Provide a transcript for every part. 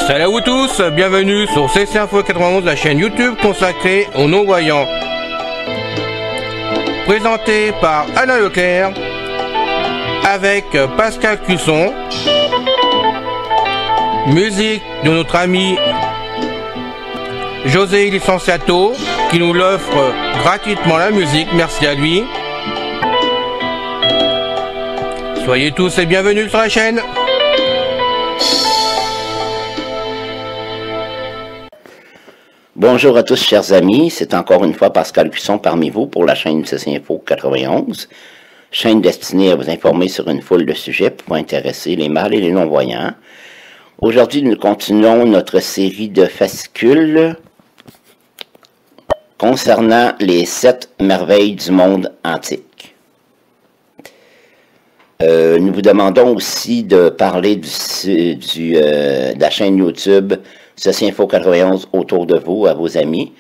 Salut à vous tous, bienvenue sur CC Info 91, la chaîne YouTube consacrée aux non-voyants. Présenté par Alain Leclerc, avec Pascal Cusson, musique de notre ami José Licenciato, qui nous l'offre gratuitement la musique, merci à lui. Soyez tous et bienvenus sur la chaîne. Bonjour à tous chers amis, c'est encore une fois Pascal Cusson parmi vous pour la chaîne CC Info 91, chaîne destinée à vous informer sur une foule de sujets pouvant intéresser les mâles et les non-voyants. Aujourd'hui, nous continuons notre série de fascicules concernant les 7 merveilles du monde antique. Nous vous demandons aussi de parler de la chaîne YouTube CC Info 91 autour de vous, à vos amis,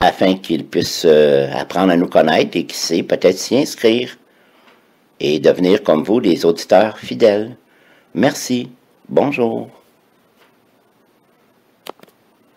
afin qu'ils puissent apprendre à nous connaître et qui sait, peut-être s'y inscrire et devenir comme vous des auditeurs fidèles. Merci. Bonjour.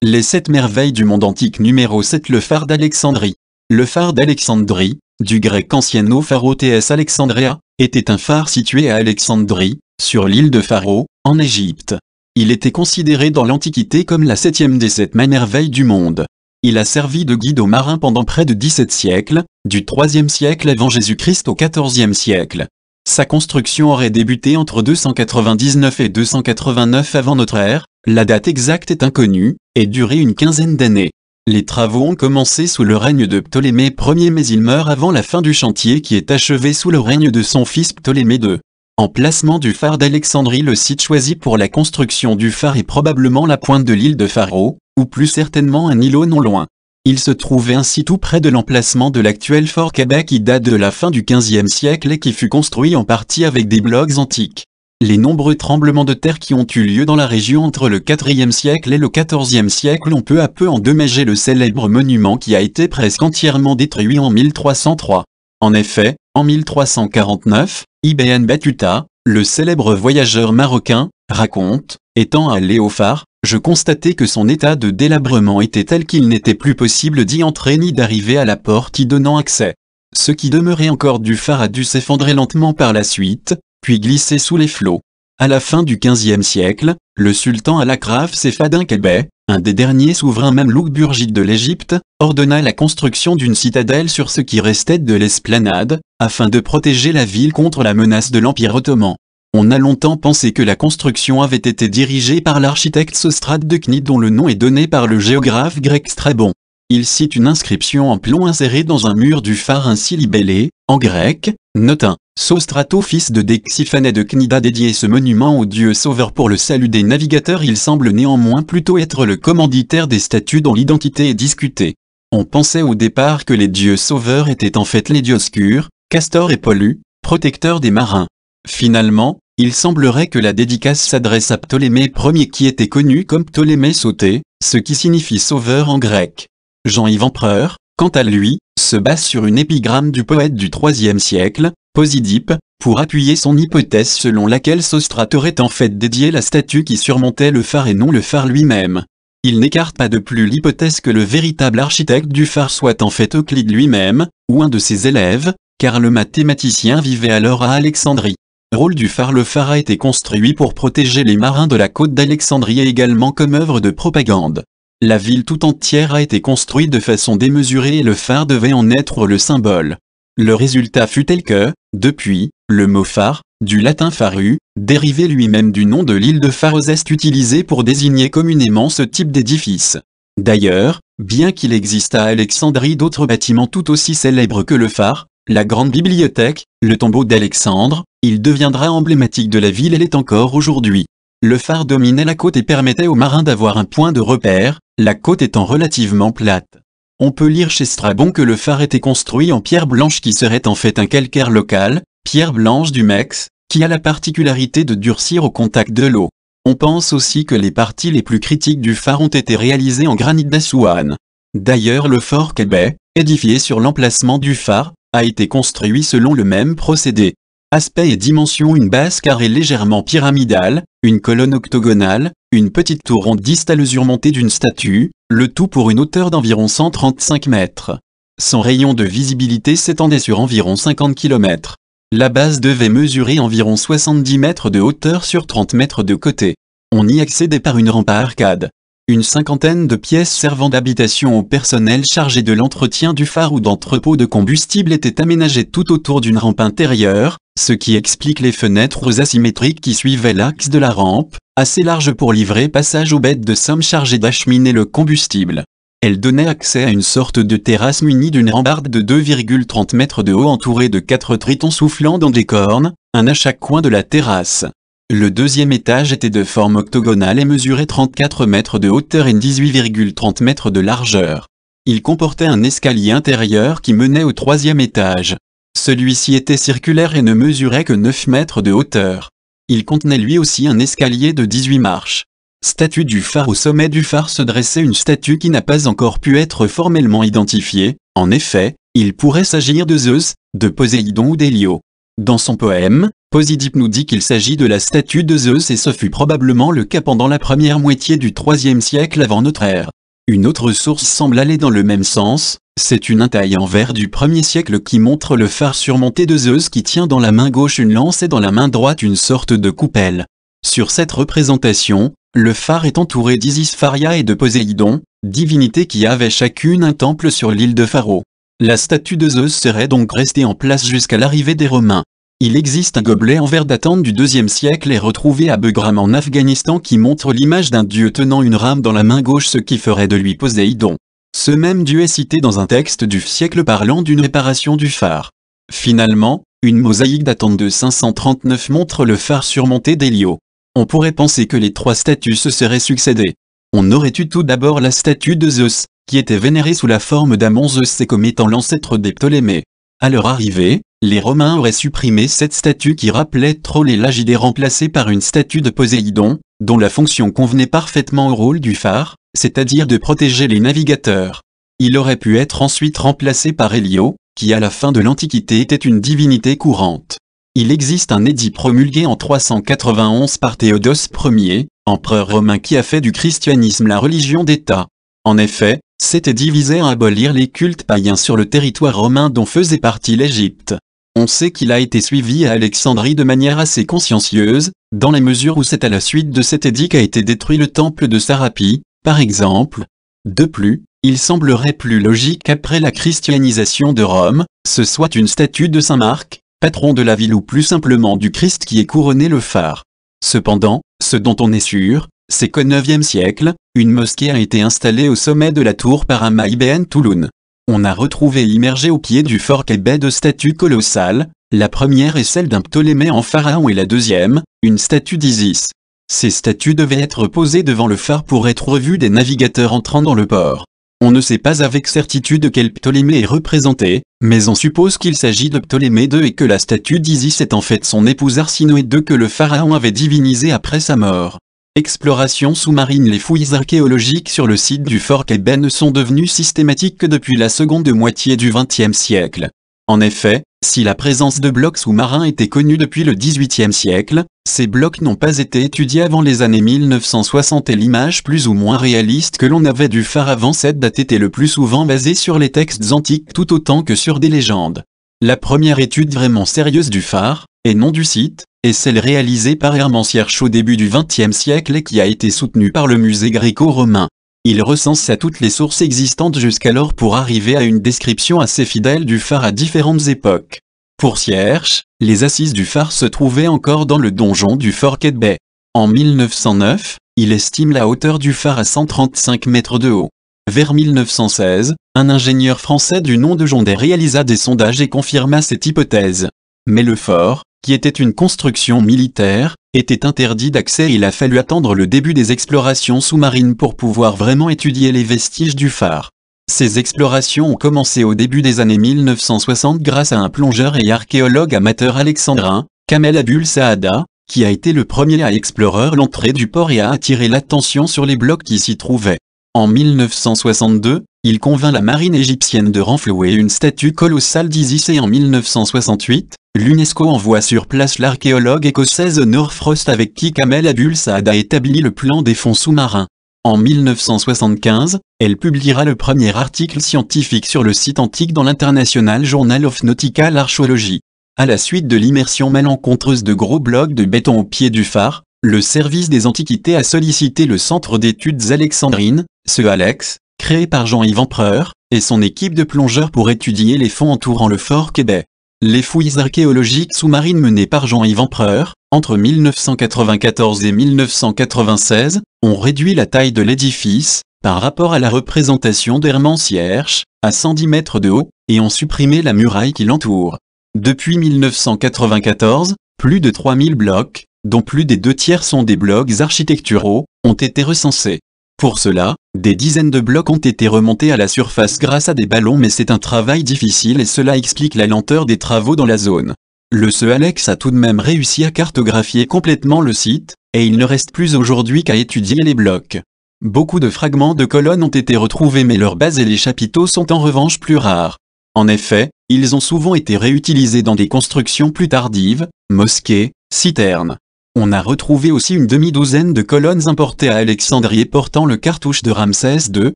Les 7 merveilles du monde antique numéro 7. Le phare d'Alexandrie. Le phare d'Alexandrie, du grec ancien Pharos Alexandria, était un phare situé à Alexandrie, sur l'île de Pharos, en Égypte. Il était considéré dans l'Antiquité comme la 7e des 7 merveilles du monde. Il a servi de guide aux marins pendant près de 17 siècles, du 3e siècle avant Jésus-Christ au 14e siècle. Sa construction aurait débuté entre 299 et 289 avant notre ère, la date exacte est inconnue, et duré une quinzaine d'années. Les travaux ont commencé sous le règne de Ptolémée Ier mais il meurt avant la fin du chantier qui est achevé sous le règne de son fils Ptolémée II. Emplacement du phare d'Alexandrie. Le site choisi pour la construction du phare est probablement la pointe de l'île de Pharos, ou plus certainement un îlot non loin. Il se trouvait ainsi tout près de l'emplacement de l'actuel fort Québec qui date de la fin du XVe siècle et qui fut construit en partie avec des blocs antiques. Les nombreux tremblements de terre qui ont eu lieu dans la région entre le IVe siècle et le XIVe siècle ont peu à peu endommagé le célèbre monument qui a été presque entièrement détruit en 1303. En effet, en 1349, Ibn Battuta, le célèbre voyageur marocain, raconte, étant allé au phare, je constatai que son état de délabrement était tel qu'il n'était plus possible d'y entrer ni d'arriver à la porte y donnant accès. Ce qui demeurait encore du phare a dû s'effondrer lentement par la suite, puis glisser sous les flots. À la fin du XVe siècle, le sultan Al-Akraf Sefadin Kebet, un des derniers souverains mamelouks burgides de l'Égypte, ordonna la construction d'une citadelle sur ce qui restait de l'esplanade, afin de protéger la ville contre la menace de l'Empire ottoman. On a longtemps pensé que la construction avait été dirigée par l'architecte Sostrate de Cnide dont le nom est donné par le géographe grec Strabon. Il cite une inscription en plomb insérée dans un mur du phare ainsi libellée, en grec, note 1. Sostrato fils de Dexiphané de Cnide a dédié ce monument au dieu sauveur pour le salut des navigateurs. Il semble néanmoins plutôt être le commanditaire des statues dont l'identité est discutée. On pensait au départ que les dieux sauveurs étaient en fait les Dioscures, Castor et Pollux, protecteurs des marins. Finalement, il semblerait que la dédicace s'adresse à Ptolémée Ier qui était connu comme Ptolémée Sauté, ce qui signifie sauveur en grec. Jean-Yves Empereur, quant à lui, se base sur une épigramme du poète du IIIe siècle, Posidipe, pour appuyer son hypothèse selon laquelle Sostrate aurait en fait dédié la statue qui surmontait le phare et non le phare lui-même. Il n'écarte pas de plus l'hypothèse que le véritable architecte du phare soit en fait Euclide lui-même, ou un de ses élèves, car le mathématicien vivait alors à Alexandrie. Rôle du phare. Le phare a été construit pour protéger les marins de la côte d'Alexandrie et également comme œuvre de propagande. La ville tout entière a été construite de façon démesurée et le phare devait en être le symbole. Le résultat fut tel que, depuis, le mot phare, du latin pharu, dérivé lui-même du nom de l'île de Pharos, est utilisé pour désigner communément ce type d'édifice. D'ailleurs, bien qu'il existe à Alexandrie d'autres bâtiments tout aussi célèbres que le phare, la grande bibliothèque, le tombeau d'Alexandre, il deviendra emblématique de la ville et l'est encore aujourd'hui. Le phare dominait la côte et permettait aux marins d'avoir un point de repère, la côte étant relativement plate. On peut lire chez Strabon que le phare était construit en pierre blanche qui serait en fait un calcaire local, pierre blanche du Mex, qui a la particularité de durcir au contact de l'eau. On pense aussi que les parties les plus critiques du phare ont été réalisées en granit d'Assouan. D'ailleurs le fort Québec, édifié sur l'emplacement du phare, a été construit selon le même procédé. Aspect et dimension: une base carrée légèrement pyramidale, une colonne octogonale, une petite tour ronde distale surmontée d'une statue, le tout pour une hauteur d'environ 135 mètres. Son rayon de visibilité s'étendait sur environ 50 km. La base devait mesurer environ 70 mètres de hauteur sur 30 mètres de côté. On y accédait par une rampe à arcade. Une cinquantaine de pièces servant d'habitation au personnel chargé de l'entretien du phare ou d'entrepôt de combustible étaient aménagées tout autour d'une rampe intérieure, ce qui explique les fenêtres asymétriques qui suivaient l'axe de la rampe, assez larges pour livrer passage aux bêtes de somme chargées d'acheminer le combustible. Elle donnait accès à une sorte de terrasse munie d'une rambarde de 2,30 mètres de haut entourée de 4 tritons soufflant dans des cornes, un à chaque coin de la terrasse. Le deuxième étage était de forme octogonale et mesurait 34 mètres de hauteur et 18,30 mètres de largeur. Il comportait un escalier intérieur qui menait au troisième étage. Celui-ci était circulaire et ne mesurait que 9 mètres de hauteur. Il contenait lui aussi un escalier de 18 marches. Statue du phare: au sommet du phare se dressait une statue qui n'a pas encore pu être formellement identifiée. En effet, il pourrait s'agir de Zeus, de Poséidon ou d'Hélio. Dans son poème, Posédipe nous dit qu'il s'agit de la statue de Zeus et ce fut probablement le cas pendant la première moitié du IIIe siècle avant notre ère. Une autre source semble aller dans le même sens, c'est une intaille en verre du 1er siècle qui montre le phare surmonté de Zeus qui tient dans la main gauche une lance et dans la main droite une sorte de coupelle. Sur cette représentation, le phare est entouré d'Isis, Pharia et de Poséidon, divinités qui avaient chacune un temple sur l'île de Pharo. La statue de Zeus serait donc restée en place jusqu'à l'arrivée des Romains. Il existe un gobelet en verre datant du IIe siècle et retrouvé à Begram en Afghanistan qui montre l'image d'un dieu tenant une rame dans la main gauche, ce qui ferait de lui Poséidon. Ce même dieu est cité dans un texte du siècle parlant d'une réparation du phare. Finalement, une mosaïque datant de 539 montre le phare surmonté d'Hélio. On pourrait penser que les trois statues se seraient succédé. On aurait eu tout d'abord la statue de Zeus, qui était vénérée sous la forme d'Amon Zeus et comme étant l'ancêtre des Ptolémées. À leur arrivée, les Romains auraient supprimé cette statue qui rappelait trop les Lagidés, remplacée par une statue de Poséidon, dont la fonction convenait parfaitement au rôle du phare, c'est-à-dire de protéger les navigateurs. Il aurait pu être ensuite remplacé par Hélio, qui à la fin de l'Antiquité était une divinité courante. Il existe un édit promulgué en 391 par Théodose Ier, empereur romain, qui a fait du christianisme la religion d'État. En effet, cet édit visait à abolir les cultes païens sur le territoire romain dont faisait partie l'Égypte. On sait qu'il a été suivi à Alexandrie de manière assez consciencieuse, dans la mesure où c'est à la suite de cet édit qu'a été détruit le temple de Sarapis, par exemple. De plus, il semblerait plus logique qu'après la christianisation de Rome, ce soit une statue de Saint Marc, patron de la ville, ou plus simplement du Christ, qui ait couronné le phare. Cependant, ce dont on est sûr, c'est qu'au IXe siècle, une mosquée a été installée au sommet de la tour par Amma ibn Touloun. On a retrouvé immergé au pied du fort Québec deux statues colossales, la première est celle d'un Ptolémée en pharaon et la deuxième, une statue d'Isis. Ces statues devaient être posées devant le phare pour être vues des navigateurs entrant dans le port. On ne sait pas avec certitude quel Ptolémée est représenté, mais on suppose qu'il s'agit de Ptolémée II et que la statue d'Isis est en fait son épouse Arsinoé II que le pharaon avait divinisée après sa mort. Exploration sous-marine. Les fouilles archéologiques sur le site du fort Québec ne sont devenues systématiques que depuis la seconde moitié du XXe siècle. En effet, si la présence de blocs sous-marins était connue depuis le XVIIIe siècle, ces blocs n'ont pas été étudiés avant les années 1960 et l'image plus ou moins réaliste que l'on avait du phare avant cette date était le plus souvent basée sur les textes antiques tout autant que sur des légendes. La première étude vraiment sérieuse du phare, et non du site, est celle réalisée par Hermann Schiersch au début du XXe siècle et qui a été soutenue par le musée gréco-romain. Il recensa toutes les sources existantes jusqu'alors pour arriver à une description assez fidèle du phare à différentes époques. Pour Schiersch, les assises du phare se trouvaient encore dans le donjon du fort Québec. En 1909, il estime la hauteur du phare à 135 mètres de haut. Vers 1916, un ingénieur français du nom de Jondet réalisa des sondages et confirma cette hypothèse. Mais le fort, qui était une construction militaire, était interdit d'accès et il a fallu attendre le début des explorations sous-marines pour pouvoir vraiment étudier les vestiges du phare. Ces explorations ont commencé au début des années 1960 grâce à un plongeur et archéologue amateur alexandrin, Kamel Abul Saada, qui a été le premier à explorer l'entrée du port et à attirer l'attention sur les blocs qui s'y trouvaient. En 1962, il convainc la marine égyptienne de renflouer une statue colossale d'Isis et en 1968, l'UNESCO envoie sur place l'archéologue écossaise Honor Frost avec qui Kamel Abul Saad a établi le plan des fonds sous-marins. En 1975, elle publiera le premier article scientifique sur le site antique dans l'International Journal of Nautical Archaeology. À la suite de l'immersion malencontreuse de gros blocs de béton au pied du phare, le service des Antiquités a sollicité le Centre d'études alexandrines, CEALEX, créé par Jean-Yves Empereur, et son équipe de plongeurs pour étudier les fonds entourant le fort Québec. Les fouilles archéologiques sous-marines menées par Jean-Yves Empereur, entre 1994 et 1996, ont réduit la taille de l'édifice, par rapport à la représentation d'Hermann-Siersch, à 110 mètres de haut, et ont supprimé la muraille qui l'entoure. Depuis 1994, plus de 3000 blocs, dont plus des 2/3 sont des blocs architecturaux, ont été recensés. Pour cela, des dizaines de blocs ont été remontés à la surface grâce à des ballons, mais c'est un travail difficile et cela explique la lenteur des travaux dans la zone. Le CEALEX a tout de même réussi à cartographier complètement le site, et il ne reste plus aujourd'hui qu'à étudier les blocs. Beaucoup de fragments de colonnes ont été retrouvés mais leurs bases et les chapiteaux sont en revanche plus rares. En effet, ils ont souvent été réutilisés dans des constructions plus tardives, mosquées, citernes. On a retrouvé aussi une demi-douzaine de colonnes importées à Alexandrie portant le cartouche de Ramsès II,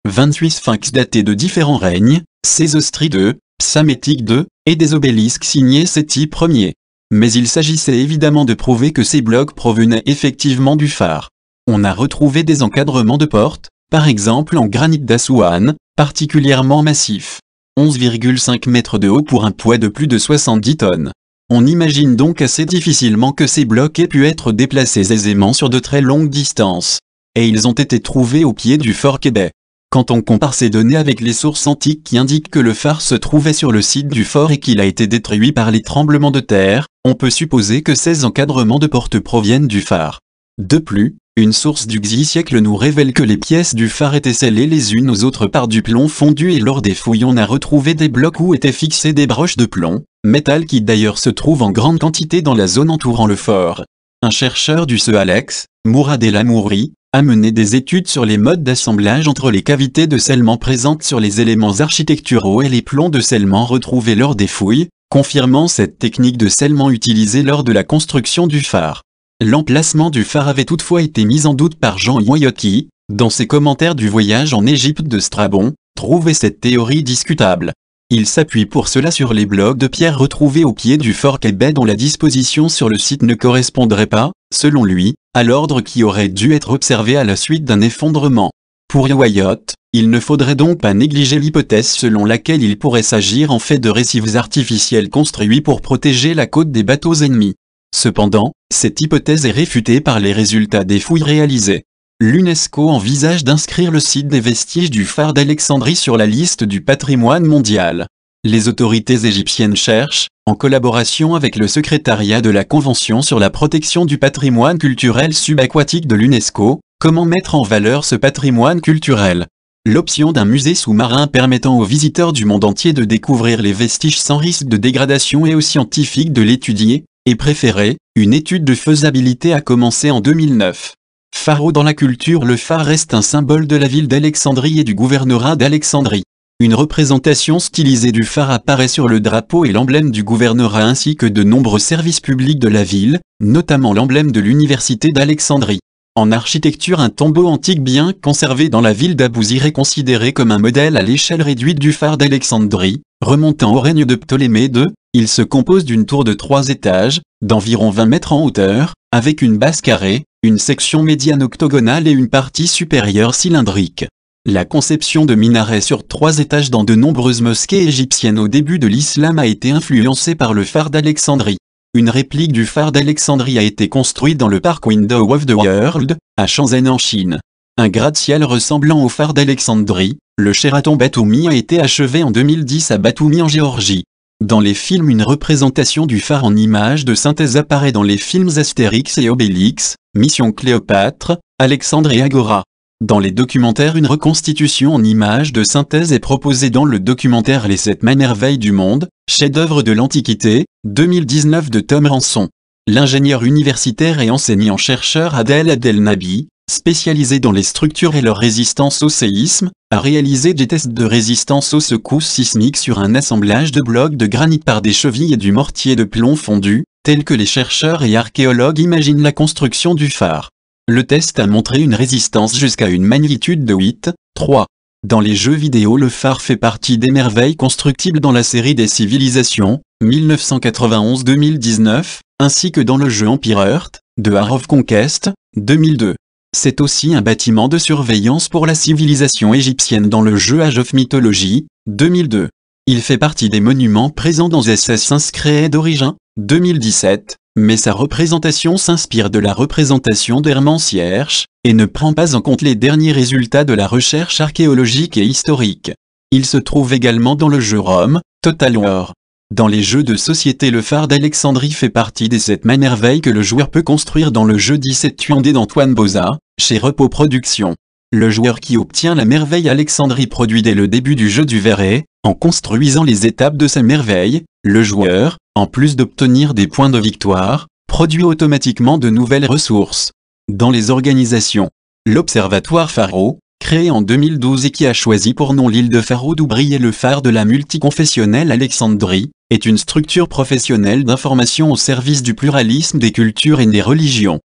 28 sphinx datés de différents règnes, Sésostri II, Psamétique II, et des obélisques signés Séti Ier. Mais il s'agissait évidemment de prouver que ces blocs provenaient effectivement du phare. On a retrouvé des encadrements de portes, par exemple en granit d'Assouan, particulièrement massifs. 11,5 mètres de haut pour un poids de plus de 70 tonnes. On imagine donc assez difficilement que ces blocs aient pu être déplacés aisément sur de très longues distances. Et ils ont été trouvés au pied du fort Québec. Quand on compare ces données avec les sources antiques qui indiquent que le phare se trouvait sur le site du fort et qu'il a été détruit par les tremblements de terre, on peut supposer que ces encadrements de portes proviennent du phare. De plus, une source du Xe siècle nous révèle que les pièces du phare étaient scellées les unes aux autres par du plomb fondu et lors des fouilles on a retrouvé des blocs où étaient fixées des broches de plomb, métal qui d'ailleurs se trouve en grande quantité dans la zone entourant le fort. Un chercheur du CEALEX, Mourad El Amouri, a mené des études sur les modes d'assemblage entre les cavités de scellement présentes sur les éléments architecturaux et les plombs de scellement retrouvés lors des fouilles, confirmant cette technique de scellement utilisée lors de la construction du phare. L'emplacement du phare avait toutefois été mis en doute par Jean Moyot qui, dans ses commentaires du voyage en Égypte de Strabon, trouvait cette théorie discutable. Il s'appuie pour cela sur les blocs de pierre retrouvés au pied du fort Québec dont la disposition sur le site ne correspondrait pas, selon lui, à l'ordre qui aurait dû être observé à la suite d'un effondrement. Pour Moyot, il ne faudrait donc pas négliger l'hypothèse selon laquelle il pourrait s'agir en fait de récifs artificiels construits pour protéger la côte des bateaux ennemis. Cependant, cette hypothèse est réfutée par les résultats des fouilles réalisées. L'UNESCO envisage d'inscrire le site des vestiges du phare d'Alexandrie sur la liste du patrimoine mondial. Les autorités égyptiennes cherchent, en collaboration avec le secrétariat de la Convention sur la protection du patrimoine culturel subaquatique de l'UNESCO, comment mettre en valeur ce patrimoine culturel. L'option d'un musée sous-marin permettant aux visiteurs du monde entier de découvrir les vestiges sans risque de dégradation et aux scientifiques de l'étudier, est préférée. Une étude de faisabilité a commencé en 2009. Pharaon dans la culture. Le phare reste un symbole de la ville d'Alexandrie et du gouvernorat d'Alexandrie. Une représentation stylisée du phare apparaît sur le drapeau et l'emblème du gouvernorat ainsi que de nombreux services publics de la ville, notamment l'emblème de l'université d'Alexandrie. En architecture, un tombeau antique bien conservé dans la ville d'Abousir est considéré comme un modèle à l'échelle réduite du phare d'Alexandrie, remontant au règne de Ptolémée II. Il se compose d'une tour de 3 étages, d'environ 20 mètres en hauteur, avec une base carrée, une section médiane octogonale et une partie supérieure cylindrique. La conception de minarets sur 3 étages dans de nombreuses mosquées égyptiennes au début de l'islam a été influencée par le phare d'Alexandrie. Une réplique du phare d'Alexandrie a été construite dans le parc Window of the World, à Shenzhen en Chine. Un gratte-ciel ressemblant au phare d'Alexandrie, le Sheraton Batumi a été achevé en 2010 à Batumi en Géorgie. Dans les films, une représentation du phare en images de synthèse apparaît dans les films Astérix et Obélix, Mission Cléopâtre, Alexandre et Agora. Dans les documentaires, une reconstitution en images de synthèse est proposée dans le documentaire Les 7 merveilles du monde, chef-d'œuvre de l'Antiquité, 2019 de Tom Ranson. L'ingénieur universitaire et enseignant-chercheur Adel Abdelnaby, spécialisé dans les structures et leur résistance au séisme, a réalisé des tests de résistance aux secousses sismiques sur un assemblage de blocs de granit par des chevilles et du mortier de plomb fondu, tel que les chercheurs et archéologues imaginent la construction du phare. Le test a montré une résistance jusqu'à une magnitude de 8,3. Dans les jeux vidéo, le phare fait partie des merveilles constructibles dans la série des civilisations, 1991-2019, ainsi que dans le jeu Empire Earth, de Art of Conquest, 2002. C'est aussi un bâtiment de surveillance pour la civilisation égyptienne dans le jeu Age of Mythology, 2002. Il fait partie des monuments présents dans Assassin's Creed Origins, 2017, mais sa représentation s'inspire de la représentation d'Hermann-Siersch, et ne prend pas en compte les derniers résultats de la recherche archéologique et historique. Il se trouve également dans le jeu Rome, Total War. Dans les jeux de société, le phare d'Alexandrie fait partie des 7 merveilles que le joueur peut construire dans le jeu 17 Tuandé d'Antoine Boza, chez Repos Productions. Le joueur qui obtient la merveille Alexandrie produit dès le début du jeu du verret, en construisant les étapes de sa merveille, le joueur, en plus d'obtenir des points de victoire, produit automatiquement de nouvelles ressources. Dans les organisations, l'Observatoire Pharo, créé en 2012 et qui a choisi pour nom l'île de Pharo d'où brillait le phare de la multiconfessionnelle Alexandrie, est une structure professionnelle d'information au service du pluralisme des cultures et des religions.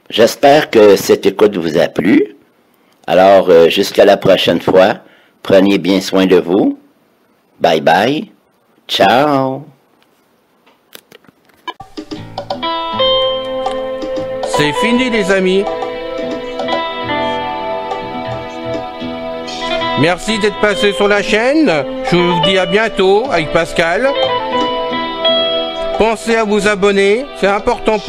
J'espère que cette écoute vous a plu. Alors, jusqu'à la prochaine fois, prenez bien soin de vous. Bye bye. Ciao. C'est fini les amis. Merci d'être passé sur la chaîne. Je vous dis à bientôt avec Pascal. Pensez à vous abonner, c'est important pour